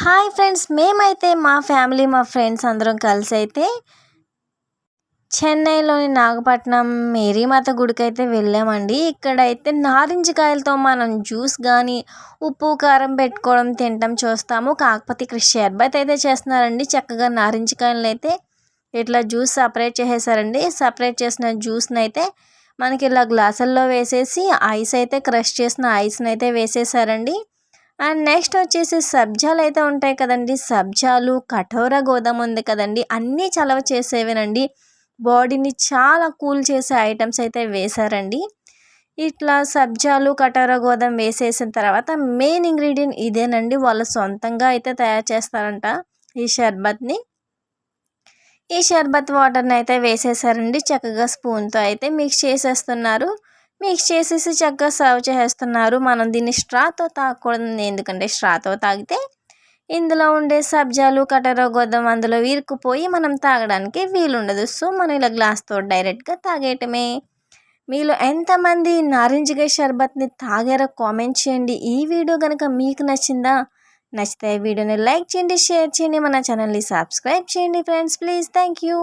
Hi friends, మేమైతే మా family మా ఫ్రెండ్స్ అందరం కలిసి అయితే చెన్నైలోని నాగపట్నం మేరీమాత గుడికి అయితే వెళ్ళామండి. ఇక్కడైతే నారింజ కాయలతో మనం జ్యూస్ కానీ ఉప్పు కారం పెట్టుకోవడం తినటం చూస్తాము. కాకపోతే ఇక్కడ షర్బత్ అయితే చేస్తున్నారండి. చక్కగా నారింజ కాయలను అయితే ఇట్లా జ్యూస్ సపరేట్ చేసేసారండి. సపరేట్ చేసిన జ్యూస్ని అయితే మనకి ఇలా గ్లాసుల్లో వేసేసి ఐస్ అయితే క్రష్ చేసిన ఐస్ని అయితే వేసేసారండి. అండ్ నెక్స్ట్ వచ్చేసి సబ్జాలు అయితే ఉంటాయి కదండి, సబ్జాలు కఠోరా గోధుమ ఉంది కదండి, అన్నీ చలవ చేసేవేనండి. బాడీని చాలా కూల్ చేసే ఐటమ్స్ అయితే వేశారండి. ఇట్లా సబ్జాలు కఠోరా గోధుమ వేసేసిన తర్వాత మెయిన్ ఇంగ్రీడియంట్ ఇదేనండి. వాళ్ళు సొంతంగా అయితే తయారు చేస్తారంట ఈ షర్బత్ని. ఈ షర్బత్ వాటర్ని అయితే వేసేసారండి. చక్కగా స్పూన్తో అయితే మిక్స్ చేసేస్తున్నారు. మిక్స్ చేసేసి చక్కగా సర్వ్ చేసేస్తున్నారు. మనం దీన్ని స్ట్రాతో తాగకూడదు, ఎందుకంటే స్ట్రాతో తాగితే ఇందులో ఉండే సబ్జాలు కఠోరా గోధుమ అందులో ఇరుక్కుపోయి మనం తాగడానికి వీలుండదు. సో మనం ఇలా గ్లాస్తో డైరెక్ట్గా తాగేయటమే. మీలో ఎంతమంది నారింజకాయ షర్బత్ని తాగారో కామెంట్ చేయండి. ఈ వీడియో కనుక మీకు నచ్చితే వీడియోని లైక్ చేయండి, షేర్ చేయండి, మన ఛానల్ని సబ్స్క్రైబ్ చేయండి ఫ్రెండ్స్. Please, thank you.